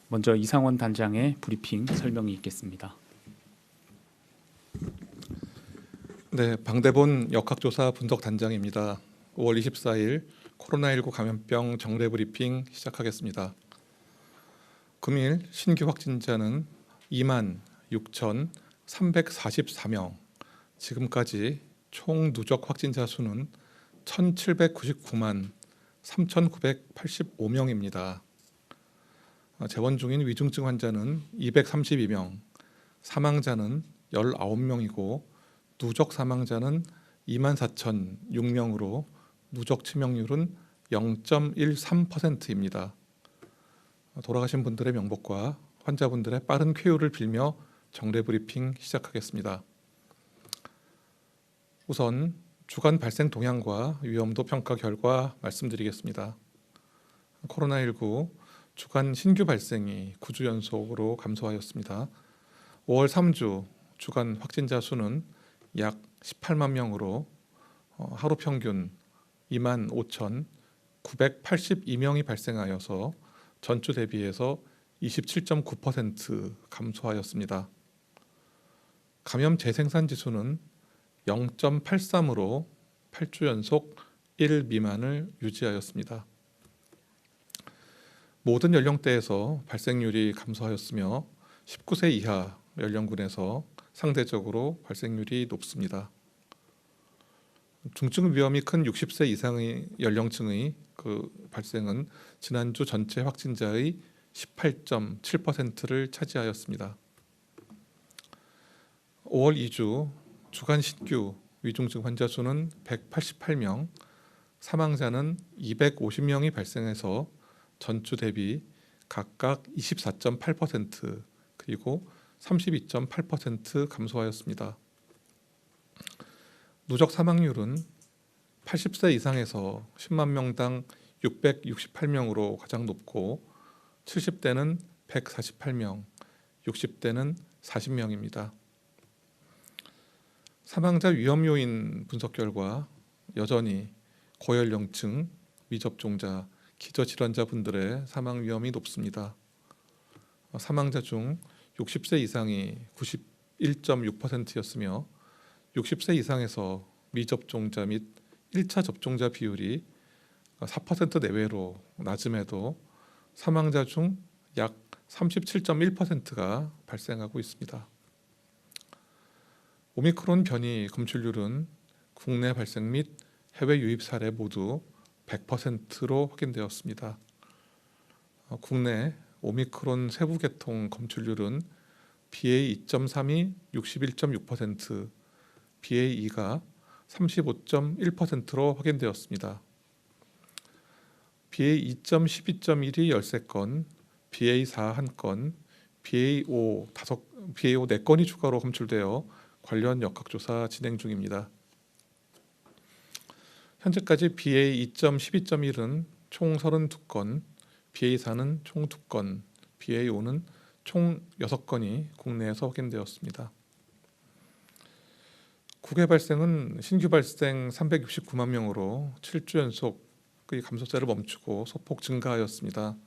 먼저 이상원 단장의 브리핑 설명이 있겠습니다. 네, 방대본 역학조사 분석단장입니다. 5월 24일 코로나19 감염병 정례 브리핑 시작하겠습니다. 금일 신규 확진자는 26,344명, 지금까지 총 누적 확진자 수는 1,799만 3,985명입니다. 재원 중인 위중증 환자는 232명, 사망자는 19명이고 누적 사망자는 24,006명으로 누적 치명률은 0.13%입니다. 돌아가신 분들의 명복과 환자분들의 빠른 쾌유를 빌며 정례 브리핑 시작하겠습니다. 우선 주간 발생 동향과 위험도 평가 결과 말씀드리겠습니다. 코로나19 주간 신규 발생이 9주 연속으로 감소하였습니다. 5월 3주 주간 확진자 수는 약 18만 명으로 하루 평균 25,982명이 발생하여서 전주 대비해서 27.9% 감소하였습니다. 감염 재생산 지수는 0.83으로 8주 연속 1 미만을 유지하였습니다. 모든 연령대에서 발생률이 감소하였으며 19세 이하 연령군에서 상대적으로 발생률이 높습니다. 중증 위험이 큰 60세 이상의 연령층의 발생은 지난주 전체 확진자의 18.7%를 차지하였습니다. 5월 2주 주간 신규 위중증 환자 수는 188명, 사망자는 250명이 발생해서 전주 대비 각각 24.8% 그리고 32.8% 감소하였습니다. 누적 사망률은 80세 이상에서 10만 명당 668명으로 가장 높고 70대는 148명, 60대는 40명입니다. 사망자 위험 요인 분석 결과 여전히 고연령층, 미접종자, 기저질환자 분들의 사망 위험이 높습니다. 사망자 중 60세 이상이 91.6%였으며 60세 이상에서 미접종자 및 1차 접종자 비율이 4% 내외로 낮음에도 사망자 중 약 37.1%가 발생하고 있습니다. 오미크론 변이 검출률은 국내 발생 및 해외 유입 사례 모두 100%로 확인되었습니다. 국내 오미크론 세부 계통 검출률은 BA.2.3이 61.6%, BA.2가 35.1%로 확인되었습니다. BA.2.12.1이 13건, BA.4 1건, BA.5 4건이 추가로 검출되어 관련 역학조사 진행 중입니다. 현재까지 BA.2.12.1은 총 32건, BA.4는 총 2건, BA.5는 총 6건이 국내에서 확인되었습니다. 국외 발생은 신규 발생 369만 명으로 7주 연속의 감소세를 멈추고 소폭 증가하였습니다.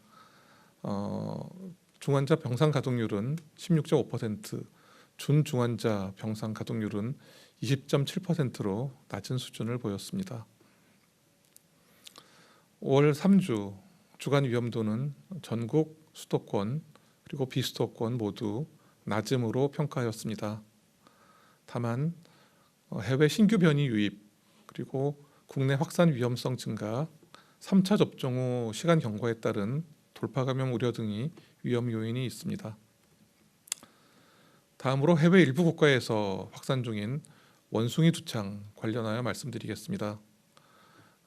중환자 병상 가동률은 16.5%, 준중환자 병상 가동률은 20.7%로 낮은 수준을 보였습니다. 5월 3주 주간 위험도는 전국 수도권 그리고 비수도권 모두 낮음으로 평가하였습니다. 다만 해외 신규 변이 유입 그리고 국내 확산 위험성 증가, 3차 접종 후 시간 경과에 따른 돌파 감염 우려 등이 위험 요인이 있습니다. 다음으로 해외 일부 국가에서 확산 중인 원숭이 두창 관련하여 말씀드리겠습니다.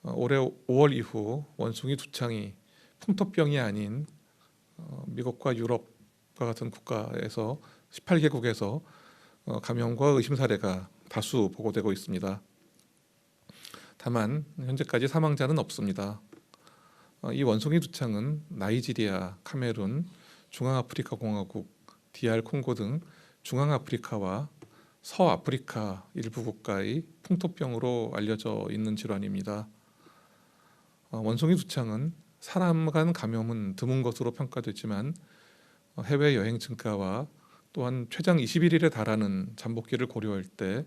올해 5월 이후 원숭이 두창이 풍토병이 아닌 미국과 유럽과 같은 국가에서 18개국에서 감염과 의심 사례가 다수 보고되고 있습니다. 다만 현재까지 사망자는 없습니다. 이 원숭이 두창은 나이지리아, 카메룬, 중앙아프리카 공화국, DR 콩고 등 중앙아프리카와 서아프리카 일부 국가의 풍토병으로 알려져 있는 질환입니다. 원숭이 두창은 사람 간 감염은 드문 것으로 평가되지만 해외 여행 증가와 또한 최장 21일에 달하는 잠복기를 고려할 때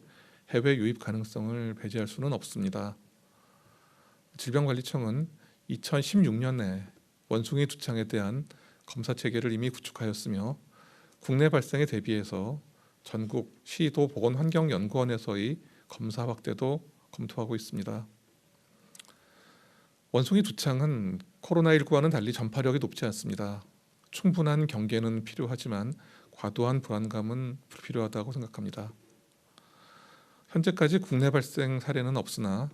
해외 유입 가능성을 배제할 수는 없습니다. 질병관리청은 2016년에 원숭이 두창에 대한 검사 체계를 이미 구축하였으며 국내 발생에 대비해서 전국 시도 보건환경연구원에서의 검사 확대도 검토하고 있습니다. 원숭이 두창은 코로나19와는 달리 전파력이 높지 않습니다. 충분한 경계는 필요하지만 과도한 불안감은 불필요하다고 생각합니다. 현재까지 국내 발생 사례는 없으나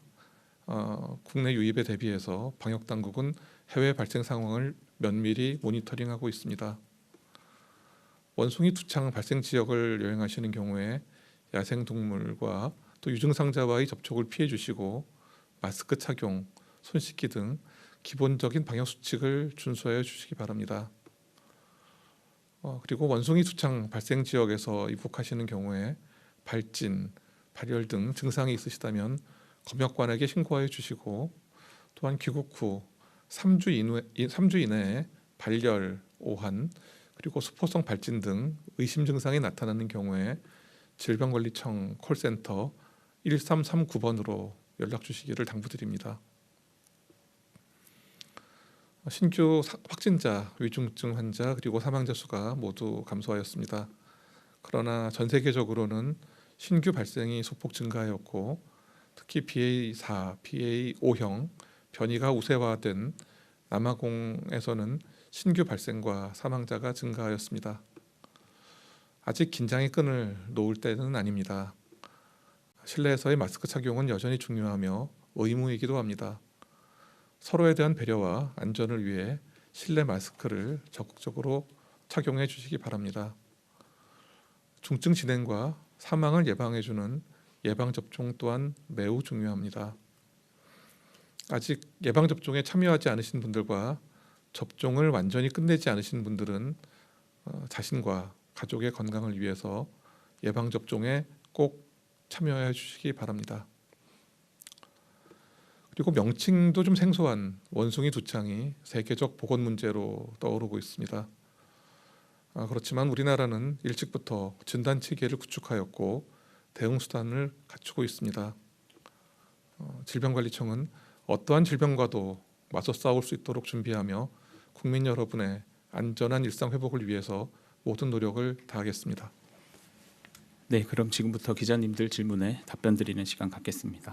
국내 유입에 대비해서 방역 당국은 해외 발생 상황을 면밀히 모니터링하고 있습니다. 원숭이 두창 발생 지역을 여행하시는 경우에 야생 동물과 또 유증상자와의 접촉을 피해 주시고 마스크 착용, 손 씻기 등 기본적인 방역 수칙을 준수하여 주시기 바랍니다. 그리고 원숭이 두창 발생 지역에서 입국하시는 경우에 발진, 발열 등 증상이 있으시다면 검역관에게 신고하여 주시고 또한 귀국 후 3주 이내에 발열, 오한, 그리고 수포성 발진 등 의심 증상이 나타나는 경우에 질병관리청 콜센터 1339번으로 연락 주시기를 당부드립니다. 신규 확진자, 위중증 환자 그리고 사망자 수가 모두 감소하였습니다. 그러나 전 세계적으로는 신규 발생이 소폭 증가하였고 특히 BA4, BA5형 변이가 우세화된 남아공에서는 신규 발생과 사망자가 증가하였습니다. 아직 긴장의 끈을 놓을 때는 아닙니다. 실내에서의 마스크 착용은 여전히 중요하며 의무이기도 합니다. 서로에 대한 배려와 안전을 위해 실내 마스크를 적극적으로 착용해 주시기 바랍니다. 중증 진행과 사망을 예방해주는 예방접종 또한 매우 중요합니다. 아직 예방접종에 참여하지 않으신 분들과 접종을 완전히 끝내지 않으신 분들은 자신과 가족의 건강을 위해서 예방접종에 꼭 참여해 주시기 바랍니다. 그리고 명칭도 좀 생소한 원숭이 두창이 세계적 보건 문제로 떠오르고 있습니다. 그렇지만 우리나라는 일찍부터 진단 체계를 구축하였고 대응 수단을 갖추고 있습니다. 질병관리청은 어떠한 질병과도 맞서 싸울 수 있도록 준비하며 국민 여러분의 안전한 일상 회복을 위해서 모든 노력을 다하겠습니다. 네, 그럼 지금부터 기자님들 질문에 답변 드리는 시간 갖겠습니다.